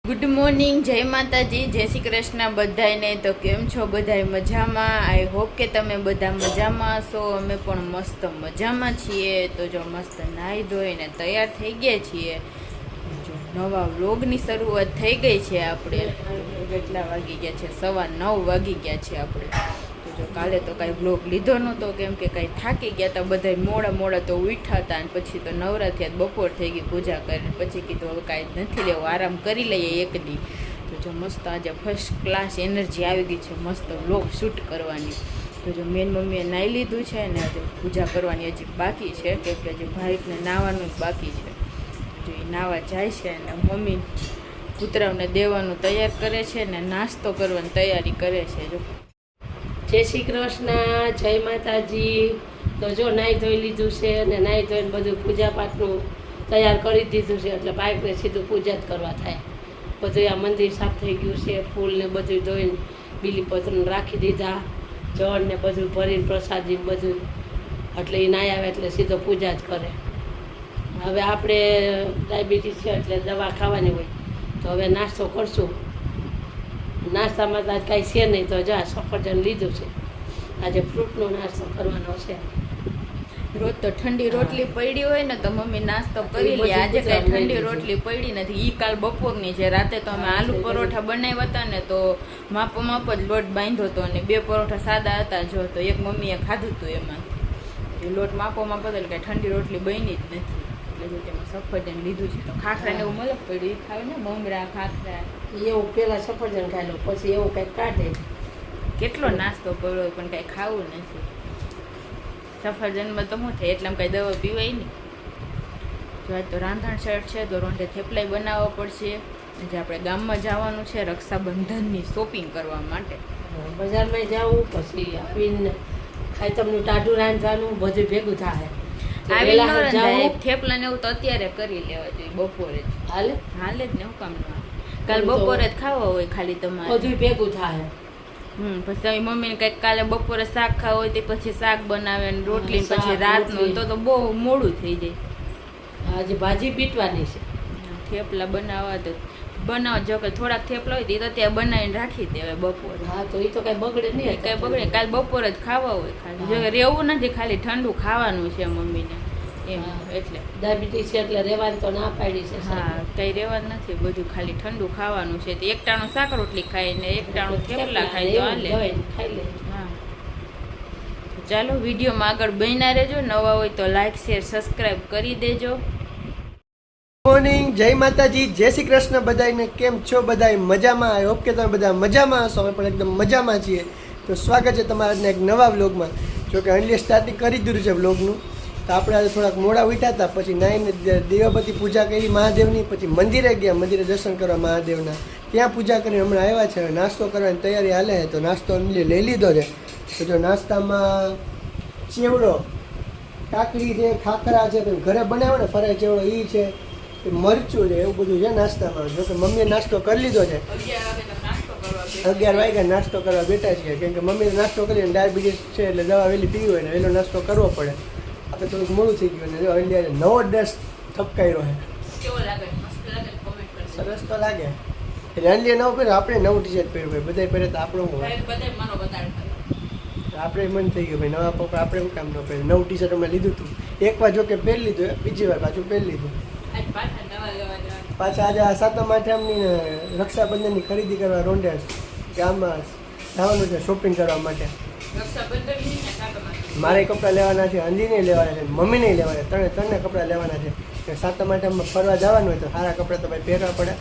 Good morning, જય માતાજી, જય શ્રી કૃષ્ણ બધાને। તો કેમ છો બધાય? મજામાં? આઈ હોપ કે તમે બધા મજામાં હશો। અમે પણ મસ્ત મજામાં છીએ। તો જો મસ્ત નાહી ધોઈને તૈયાર થઈ ગયા છીએ। જો નવા વ્લોગની શરૂઆત થઈ ગઈ છે આપણે। કેટલા વાગી ગયા છે? 9:15 વાગી ગયા છે આપણે। તો જો કાલે તો કાંઈ વ્લોગ લીધો નહોતો, કેમ કે કાંઈ થાકી ગયા હતા બધા, મોડા તો ઉઠ્યા હતા। અને પછી તો નવરા થયા, બપોર થઈ ગઈ પૂજા કરીને, પછી કીધું હવે કાંઈ નથી લેવું, આરામ કરી લઈએ એક દી। તો જો મસ્ત આજે ફર્સ્ટ ક્લાસ એનર્જી આવી ગઈ છે મસ્ત વ્લોગ શૂટ કરવાની। તો જો મેન મમ્મીએ નાહી લીધું છે ને આજે પૂજા કરવાની હજી બાકી છે, કેમ કે હજી ભાઈને નાહવાનું જ બાકી છે। જો એ નાહવા જાય છે અને મમ્મી કૂતરાઓને દેવાનું તૈયાર કરે છે ને નાસ્તો કરવાની તૈયારી કરે છે। જો જય શ્રી કૃષ્ણ, જય માતાજી। તો જો નાહી ધોઈ લીધું છે અને નાહી ધોઈને બધું પૂજા પાઠનું તૈયાર કરી દીધું છે, એટલે બાઇકને સીધું પૂજા જ કરવા થાય। બધું આ મંદિર સાફ થઈ ગયું છે, ફૂલને બધું ધોઈને બીલીપત્રને રાખી દીધા, જળને બધું ભરીને પ્રસાદી બધું, એટલે એ નાહી આવે એટલે સીધો પૂજા જ કરે। હવે આપણે ડાયાબિટીસ છે એટલે દવા ખાવાની હોય, તો હવે નાસ્તો કરશું। નાસ્તામાં તો આજ કાંઈ છે નહીં, તો જા સફરજન લીધું છે, આજે ફ્રૂટનો નાસ્તો કરવાનો છે। રોજ તો ઠંડી રોટલી પડી હોય ને તો મમ્મી નાસ્તો કરી લે, આજે કઈ ઠંડી રોટલી પડી નથી। ઈ કાલ બપોરની છે, રાતે તો અમે આલુ પરોઠા બનાવ્યા હતા ને તો માપો જ લોટ બાંધ્યો હતો અને 2 પરોઠા સાદા હતા। જો તો એક મમ્મીએ ખાધું હતું, એમાં લોટ માપો એટલે કઈ ઠંડી રોટલી બની જ નથી, એટલે જો તેમાં સફરજન લીધું છે। તો ખાખરા ને એવું મલક પડ્યું, એ ખાવે ને મમરા ખાખરા એવું પહેલાં સફરજન ખાઈ લો, પછી એવું કંઈક કાઢે। કેટલો નાસ્તો પડ્યો પણ કઈ ખાવું નથી। સફરજનમાં તો શું થાય, એટલે કઈ દવા પીવાય નહીં। જો આજ તો રાંધણ શર્ટ છે, તો રોંઢે થેપલાઈ બનાવવા પડશે। આજે આપણે ગામમાં જવાનું છે રક્ષાબંધનની શોપિંગ કરવા માટે। બજારમાં જવું, પછી આવીને ખાઈ તમને ટાઢું રાંધવાનું, બધું ભેગું થાય। થેપલા ને એવું તો અત્યારે કરી લેવા જોઈએ, બપોરે જ હાલે જ ને, હું કામ ના કાલ બપોરે જ ખાવા હોય ખાલી તમારે, બધું ભેગું થાય। પછી તમે મમ્મીને કંઈક કાલે બપોરે શાક ખાવા હોય તો પછી શાક બનાવે ને રોટલી, પછી રાતનું તો બહુ મોડું થઈ જાય। આજે ભાજી પીટવાની છે, થેપલા બનાવવા જો કે થોડાક થેપલા હોય તો ત્યાં બનાવીને રાખી દેવાય બપોરે। હા, તો એ તો કઈ બગડે નહીં, કઈ બગડે, કાલ બપોરે જ ખાવા હોય ખાલી, જો કે રહેવું નથી, ખાલી ઠંડુ ખાવાનું છે મમ્મીને એમ, એટલે ડાયાબિટીસ છે એટલે રહેવાની તો ના પાડી છે। હા, કઈ રહેવાનું નથી, બધું ખાલી ઠંડુ ખાવાનું છે। તો એક ટાણું શાક રોટલી ખાય ને એક ટાણું થેપલા ખાય તો હાલે, ખાઈ લે। હા, ચાલો વિડીયોમાં આગળ બન્યા રહેજો, નવા હોય તો લાઈક શેર સબસ્ક્રાઈબ કરી દેજો। મોર્નિંગ, જય માતાજી, જય શ્રી કૃષ્ણ બધાને। કેમ છો બધાય? મજામાં? આઈ હોપ કે તમે બધા મજામાં હશો, અમે પણ એકદમ મજામાં છીએ। તો સ્વાગત છે તમારા એક નવા વ્લોગમાં। જો કે અનલી સ્ટાર્ટિંગ કરી દીધું છે વ્લોગનું, તો આપણે આજે થોડાક મોડા ઉઠ્યા હતા, પછી નાઈને દેવાપતિ પૂજા કરી મહાદેવની, પછી મંદિરે ગયા, મંદિરે દર્શન કરવા મહાદેવના, ત્યાં પૂજા કરીને હમણાં આવ્યા છે, નાસ્તો કરવાની તૈયારી હાલે છે। તો નાસ્તો અનલી લઈ લીધો છે। તો જો નાસ્તામાં ચેવડો, કાકડી છે, ખાખરા છે, ઘરે બનાવ્યો ને ફરાય ચેવડો એ છે, મરચું છે, એવું બધું છે નાસ્તામાં। જો કે મમ્મીએ નાસ્તો કરી લીધો છે, 11 વાગ્યા નાસ્તો કરવા બેઠા છીએ, કેમ કે મમ્મીએ નાસ્તો કરીને ડાયાબિટીસ છે એટલે દવા વહેલી પીવી હોય ને વહેલો નાસ્તો કરવો પડે। આપણે થોડુંક મોડું થઈ ગયું ને જો અહીંયા નવો ડ્રેસ થપકાયો છે, સરસ તો લાગે। રણલીએ નવું પહેર્યું, આપણે નવું ટી-શર્ટ પહેર્યું ભાઈ, બધા પહેરે તો આપણું હોય, આપણે મન થઈ ગયું ભાઈ નવા પપ્પા આપણે શું કામ ન પહેરે। નવું ટી-શર્ટ અમે લીધું હતું, એકવાર જો કે પહેરી લીધું, બીજી વાર પાછું પહેરી લીધું। પાછા આજે આ 7મ 8મની રક્ષાબંધનની ખરીદી કરવા રોંઢે ગામમાં જવાનું છે શોપિંગ કરવા માટે। મારે કપડાં લેવાના છે, અંજીને લેવાના છે, મમ્મીને લેવાના છે, ત્રણે કપડાં લેવાના છે, કે 7મ 8મમાં ફરવા જવાનું હોય તો સારા કપડાં તો ભાઈ પહેરવા પડે,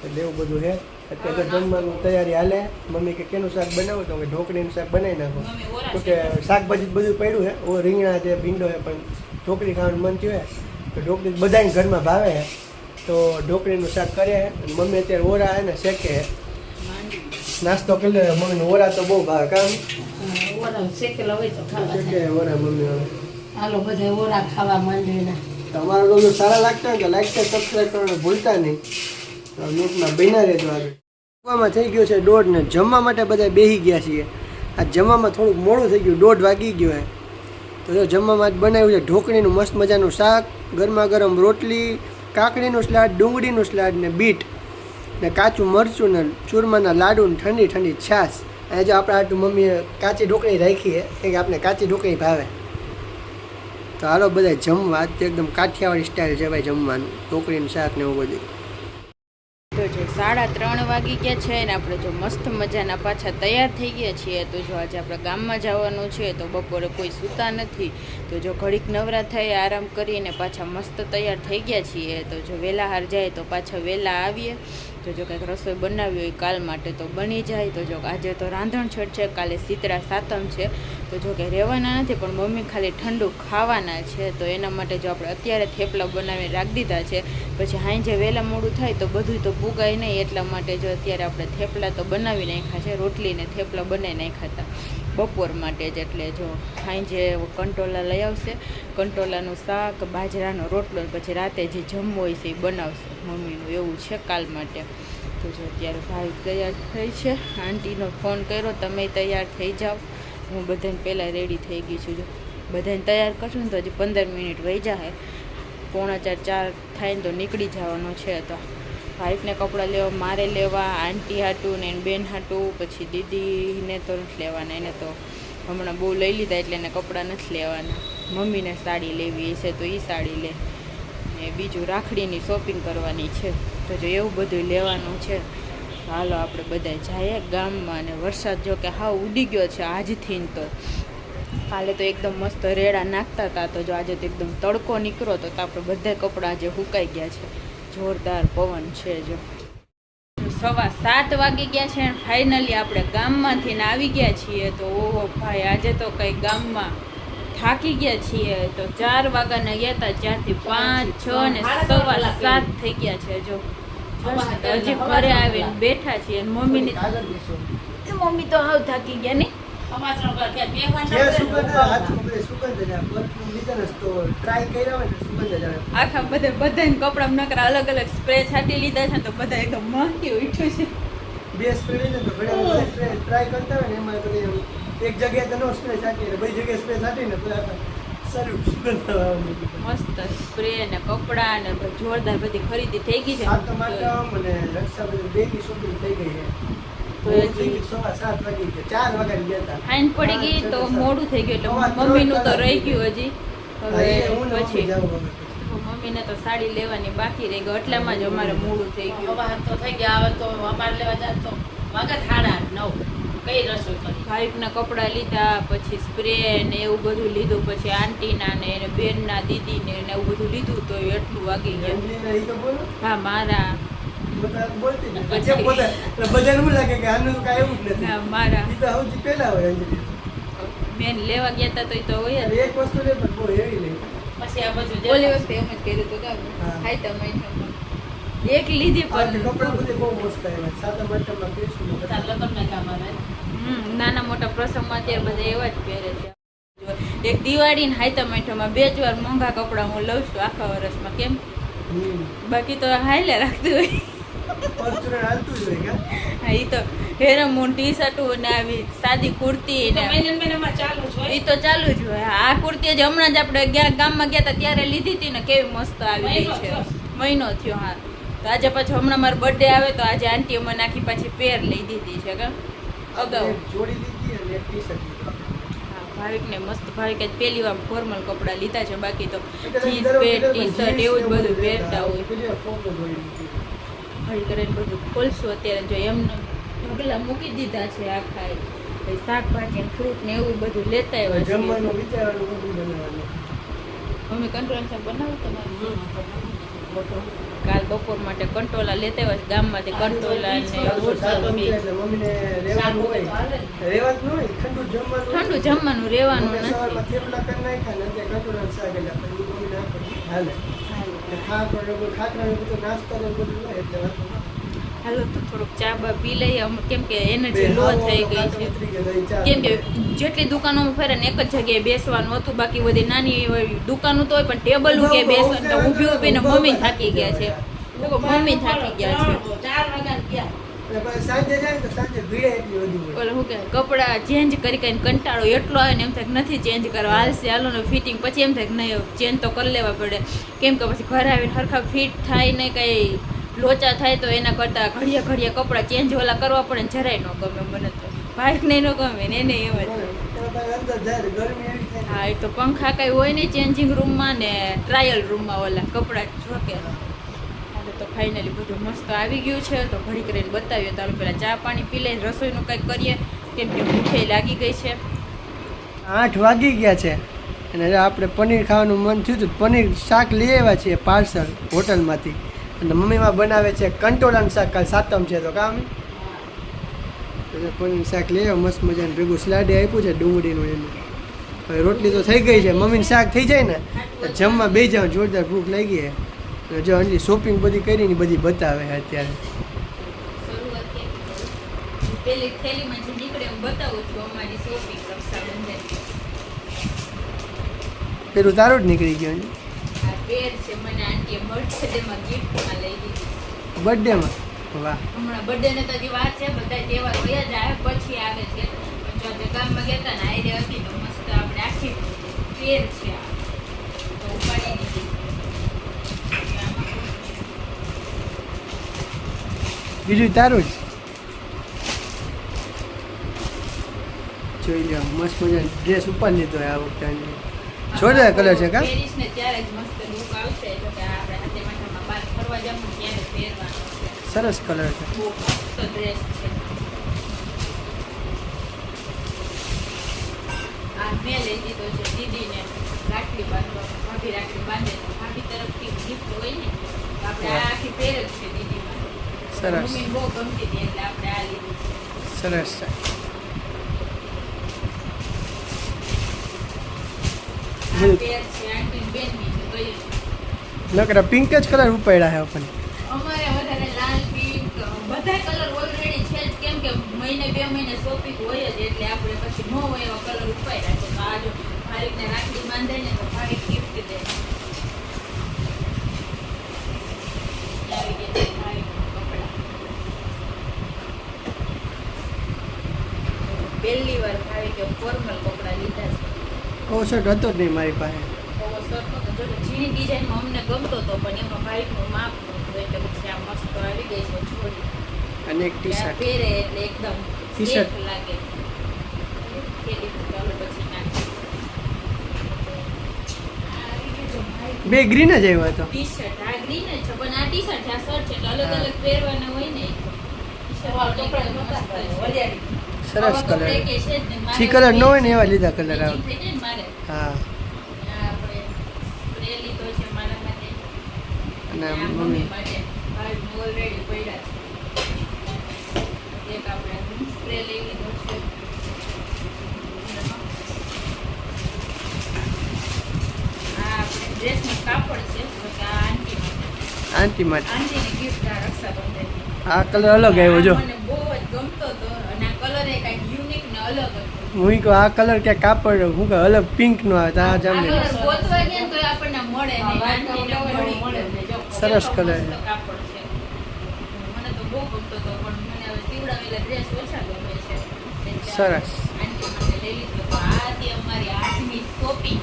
એટલે એવું બધું છે। અત્યારે જમવાનું તૈયારી હાલે। મમ્મી કે કેનું શાક બનાવું, તો ઢોકળીનું શાક બનાવી નાખો, તો કે શાકભાજી બધું પડ્યું છે, રીંગણા છે, ભીંડો છે, પણ ઢોકળી ખાવાનું મન થયું તો ઢોકળી બધાને ઘરમાં ભાવે છે, તો ઢોકળીનું શાક કરે। મમ્મી અત્યારે ઓરા હે ને શેકે, નાસ્તો કરી લે। મમ્મીને ઓરા તો બહુ ભાવે, કામ શેકેલા હોય તો શેકે ઓરા મમ્મી હવે। હાલો બધા ઓરા ખાવા માંડવીના। તમારા લોકો સારા લાગતા હોય તો લાઈક છે, સબસ્ક્રાઈબ કરવાનું ભૂલતા નહીં। ન્યૂઝમાં બન્યા રહેજો આગળ। જમવામાં થઈ ગયો છે 1:30 ને જમવા માટે બધા બેસી ગયા છીએ। આ જમવામાં થોડુંક મોડું થઈ ગયું, 1:30 વાગી ગયો છે। તો જો જમવામાં જ બનાવ્યું છે ઢોકળીનું મસ્ત મજાનું શાક, ગરમા ગરમ રોટલી, કાકડીનું સલાડ, ડુંગળીનું સલાડ ને બીટ, ને કાચું મરચું ને ચૂરમાના લાડુ ને ઠંડી ઠંડી છાશ. અને જો આપણે આટલું મમ્મીએ કાચી ઢોકળી રાખી છે કેમ કે આપણે કાચી ઢોકળી ભાવે. તો હાલો બધા જમવા. આજ તો એકદમ કાઠિયાવાડી સ્ટાઇલ છે ભાઈ જમવાનું, ઢોકળીનું શાક ને એવું બધું. તો જો 3:30 વાગી ગયા છે ને આપણે જો મસ્ત મજાના પાછા તૈયાર થઈ ગયા છીએ. તો જો આજે આપણે ગામમાં જવાનું છે તો બપોરે કોઈ સૂતા નથી. તો જો ઘડીક નવરા થઈ આરામ કરીને પાછા મસ્ત તૈયાર થઈ ગયા છીએ. તો જો વહેલા હાર જાય તો પાછા વહેલા આવીએ. તો જો કંઈક રસોઈ બનાવી હોય કાલ માટે તો બની જાય. તો જો આજે તો રાંધણછટ છે, કાલે શીતળા સાતમ છે. તો જો કે રહેવાના નથી પણ મમ્મી ખાલી ઠંડુ ખાવાના છે. તો એના માટે જો આપણે અત્યારે થેપલા બનાવીને રાખી દીધા છે. પછી સાંજે વહેલા મોડું થાય તો બધું તો પુગાય નહીં, એટલા માટે જો અત્યારે આપણે થેપલા તો બનાવી નાખ્યા છે. રોટલીને થેપલા બનાવી નાખ્યા હતા બપોર માટે જ. એટલે જો સાંજે કંટોલા લઈ આવશે, કંટોલાનું શાક, બાજરાનો રોટલો, પછી રાતે જે જમવું હોય છે એ બનાવશે મમ્મીનું, એવું છે કાલ માટે. તો જો અત્યારે ભાઈ તૈયાર થઈ છે. આંટીનો ફોન કર્યો તમે તૈયાર થઈ જાઓ. હું બધાને પહેલાં રેડી થઈ ગઈ છું. જો બધાને તૈયાર કરશું ને તો હજી 15 મિનિટ વહી જાય. 3:45 થાય ને તો નીકળી જવાનો છે. તો વાઈફને કપડાં લેવા, મારે લેવા, આંટી હાટું ને એને બેન હાટું, પછી દીદીને તો નથી લેવાના, એને તો હમણાં બહુ લઈ લીધા એટલે એને કપડાં નથી લેવાના. મમ્મીને સાડી લેવી છે તો એ સાડી લે, ને બીજું રાખડીની શોપિંગ કરવાની છે. તો જો એવું બધું લેવાનું છે. હાલો આપણે બધા જઈએ ગામમાં. અને વરસાદ જો કે હાવ ઉડી ગયો છે આજથી. તો કાલે તો એકદમ મસ્ત રેડા નાખતા હતા. તો જો આજે તો એકદમ તડકો નીકળો તો આપણે બધા કપડાં આજે સુકાઈ ગયા છે. જોરદાર પવન છે. જો 7:15 વાગી ગયા છે. ફાઇનલી આપણે ગામમાંથી ને આવી ગયા છીએ. તો ઓહો ભાઈ આજે તો કંઈ ગામમાં થાકી ગયા છીએ. તો 4 વાગ્યાના ગયા હતા, 4 થી 5, 6 ને 7:15 થઈ ગયા છે. જો હજી ઘરે આવીને બેઠા છીએ. મમ્મીની મમ્મી તો હાવ થાકી ગયા ને. આખા બધાને કપડા નકરા અલગ અલગ સ્પ્રે છાંટી લીધા છે. તો બધા એકદમ મહકી ઉઠ્યું છે. 2 સ્પ્રે લીધા તો ઘણા ટ્રાય કરતા હોય ને એમાં તો એક જગ્યાએ તો નો સ્પ્રે છાંટીને બધી જગ્યાએ સ્પ્રે છાંટીને મસ્ત સ્પ્રે ને કપડા ને જોરદાર બધી ખરીદી થઈ ગઈ છે. ફાઇન પડી ગઈ તો મોડું થઈ ગયું એટલે મમ્મીનું તો રહી ગયું હજી. હવે પછી મમ્મીને તો સાડી લેવાની બાકી રહી ગઈ, એટલામાં જ અમારે મોડું થઈ ગયું. તો થઈ ગયા. હવે તો અમારે લેવા જાય તો વાગે 8:30-9 કઈ રસોઈ કરી. વાઈફના કપડાં લીધા, પછી સ્પ્રે ને એવું બધું લીધું, પછી આંટીના ને એને બેનના દીદીને ને એવું બધું લીધું. તો એટલું વાગી ગયું. હા મારા મારા બેન લેવા ગયા હતા તો એ તો હોય જ. પછી આ બધું ઓલી વખતે એમ જ કર્યું હતું કે હાય તમે એક લીધી પણ નાના મોટા પ્રસંગમાં અત્યારે બધા એવા જ પહેરે છે. એક દિવાળી ને હાયતા માઠામાં 2 જ વાર મોંઘા કપડાં હું લઉં છું આખા વર્ષમાં. કેમ બાકી તો હાઈલે રાખતું હોય. હા એ તો હેરમૂન ટી શર્ટું ને આવી સાદી કુર્તી ને એ તો ચાલુ જ હોય. આ કુર્તી જ હમણાં જ આપણે ગામમાં ગયા હતા ત્યારે લીધી હતી ને, કેવી મસ્ત આવી ગઈ છે. મહિનો થયો. હા તો આજે પાછું હમણાં મારો બર્થડે આવે તો આજે આંટીએ મને આખી પાછી પેર લઈ દીધી છે. કે અગાઉ ભાવિકને મસ્ત ભાવિક જ પહેલી વાર ફોર્મલ કપડાં લીધા છે. બાકી તો જીન્સ પેન્ટ ટી શર્ટ એવું જ બધું પહેરતા હોય. હળી કરીને બધું ખોલશું અત્યારે. જો એમને ઢગલા મૂકી દીધા છે આખા. શાકભાજી ને ફ્રૂટ ને એવું બધું લેતા આવ્યા. મમ્મી કંટ્રોલ શાક બનાવું તમારે? કાલ બપોર માટે કંટોલા લેતા આવ્યા છે ગામમાંથી. કંટોલા ને ઠંડુ જમવાનું રહેવાનું નથી. હાલો તો થોડુંક ચા બા પી લઈએ કેમ કે એનર્જી લો થઈ ગઈ છે. કેમ કે જેટલી દુકાનોમાં ફરે ને એક જ જગ્યાએ બેસવાનું હતું. બાકી બધી નાની દુકાનો તો હોય પણ ટેબલ કે બેસવાનું તો ઊભી ઊભીને મમ્મી થાકી ગયા છે. મમ્મી થાકી ગયા છે. 4 વાગ્યા ગયા. ઓલે શું કે કપડાં ચેન્જ કરી કરીને કંટાળો એટલો આવે ને એમ થાય નથી ચેન્જ કરવા, હાલશે હાલો ને ફિટિંગ. પછી એમ થાય નહીં ચેન્જ તો કરી લેવા પડે. કેમ કે પછી ઘરે આવીને સરખા ફિટ થાય ને કંઈ લોચા થાય તો એના કરતાં ઘડીએ ઘડીએ કપડાં ચેન્જ ઓલા કરવા પડે ને જરાય ન ગમે મને તો બાઇકને ન ગમે ને એને એમ જ હા એ તો પંખા કાંઈ હોય નહીં ચેન્જિંગ રૂમમાં ને ટ્રાયલ રૂમમાં ઓલા કપડાં જોકે તો ફાઇનલી બધું મસ્ત આવી ગયું છે તો ઘડી કરીને બતાવીએ તો પહેલાં ચા પાણી પી લઈને રસોઈનું કંઈક કરીએ કેમ કે ભૂખે લાગી ગઈ છે 8 વાગી ગયા છે અને હવે આપણે પનીર ખાવાનું મન થયું હતું પનીર શાક લઈ આવ્યા છીએ પાર્સલ હોટલમાંથી અને મમ્મીમાં બનાવે છે કંટોળાનું શાક કાલ સાતમ છે તો કામ પનીર શાક લઈ આવ્યા મસ્ત મજાનું ભેગું સલાડે આપ્યું છે ડુંગળીનું એનું હવે રોટલી તો થઈ ગઈ છે મમ્મીને શાક થઈ જાય ને તો જમવા બે જાવ જોરદાર ભૂખ લાગી છે અને જો અંજલી શોપિંગ બધી કરીને બધી બતાવે છે અત્યારે પેલી થેલીમાં જે નીકળે હું બતાવું છું અમારી શોપિંગ રક્ષાબંધન પેલું તારું જ નીકળી ગયું આ પેર છે મને આંટીએ બર્થડેમાં ગિફ્ટમાં લઈ દીધી બર્થડેમાં વાહ હમણાં બર્થડે ને તો હજી વાત છે બધા તહેવાર વયા જાય પછી આવે છે પણ જો આજે ગામમાં ગયા હતા ને આયરે હતી તો મસ્ત આપણે આખી પેર છે આ તો ઉપાડી દીધી બીજું તારું જ જોઈ લો મસ્ત મજાનો ડ્રેસ ઉપર લીધો આ વખતે જોરદાર કલર છે કા પેરીસ ને ત્યારે જ મસ્ત લુક આવશે તો કે આપણે હાથે માથામાં બહાર ફરવા જવાનું ત્યારે પહેરવાનો છે સરસ કલર છે બહુ મસ્ત ડ્રેસ છે આ મેં લઈ દીધો છે દીદીને રાખડી બાંધવા ભાભી રાખડી બાંધે તો ભાભી તરફથી ગિફ્ટ હોય ને તો આપણે આ આખી પહેર જ છે દીદી માટે સરસ મમ્મીને બહુ ગમતી હતી એટલે આપણે આ લીધી છે સરસ છે આ પેર છે આંટી બેનની છે તો એ નકરા પિંક જ કલર ઉપાડ્યા છે આપણને અમારે વધારે લાલ પિંક બધા કલર ઓલરેડી છે જ કેમ કે મહિને 2 મહિને શોપિંગ હોય જ એટલે આપણે પછી ન હોય એવા કલર ઉપાડ્યા છે તો આ જો ભાવિકને રાખડી બાંધે ને તો ભાવિક ગિફ્ટ દે આવી ગયા છે ભાવિકના કપડાં પહેલી વાર ભાવિકે ફોર્મલ કપડાં લીધા છે ઓ શર્ટ હતો જ નહીં મારી પાસે ઝીણી ડિઝાઇનમાં અમને ગમતો હતો પણ એમાં ભાઈનું માપ નહોતું એટલે પછી આ મસ્ત આવી ગઈ છે છોડી અને એક ટી શર્ટ પહેરે એટલે એકદમ T-shirt. safe લાગે પેલી ચાલો પછી નાખી બે ગ્રીન જ આવ્યો હતો ટી શર્ટ આ ગ્રીન જ છે પણ આ ટી શર્ટ છે આ શર્ટ છે એટલે અલગ અલગ પહેરવાના હોય ને સરસ કલર સી કલર ન હોય ને એવા લીધા કલર આવે મારે હા આપણે સ્પ્રે લીધો છે મારા માટે અને આ મમ્મી મમ્મી માટે ભાઈ ઓલરેડી પડ્યા છે એક આપણે સ્પ્રે લઈ લીધો છે આ આપણે ડ્રેસનું કાપડ છે તો કે આ આંટી માટે આંટી માટે આંટીની ગિફ્ટ આ રક્ષાબંધનની આ કલર અલગ આવ્યો જો મને બહુ જ ગમતો હતો અને આ કલર એ કાંઈક યુનિક ને અલગ હતો હું કહું આ કલર કે કાપડ હું કહું અલગ પિંક નો આવે તો આ આ જામે કલર ગોતવા ગયા ને તો આપણને મળે નહીં આંટીને મળી ગયો. સરસ કેટલો કલર મસ્ત કાપડ છે મને તો બહુ ગમતો હતો પણ મને હવે સીવડાવેલા ડ્રેસ ઓછા ગમે છે એટલે સરસ. આંટી માટે લઈ લીધો તો આ હતી અમારી આજની શોપિંગ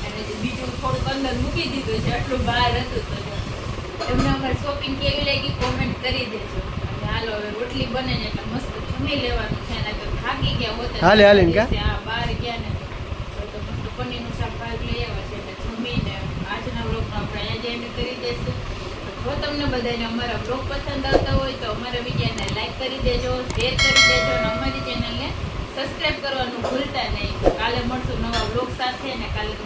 અને જે બીજું થોડુંક અંદર મૂકી દીધું છે આટલું બહાર હતું તો જો. તમને અમારી શોપિંગ કેવી લાગી કોમેન્ટ કરી દેજો અને હાલો હવે રોટલી બને ને એટલે મસ્ત જમી લેવાનું છે અને તો થાકી ગયા હોત હાલે હાલે ને કા? આ બહાર ગયા ને તો મસ્ત પનીરનું શાક બહાર લઈ આવ્યા છે એટલે જમીને આજના વ્લોગમાં આપણે અહીંયા જઈને કરી દઈશું જો તમને બધાને અમારા વ્લોગ પસંદ આવતા હોય તો અમારા વિડીયોને લાઈક કરી દેજો શેર કરી દેજો અને અમારી ચેનલને સબસ્ક્રાઈબ કરવાનું ભૂલતા નહીં કાલે મળશું નવા વ્લોગ સાથે અને કાલે તો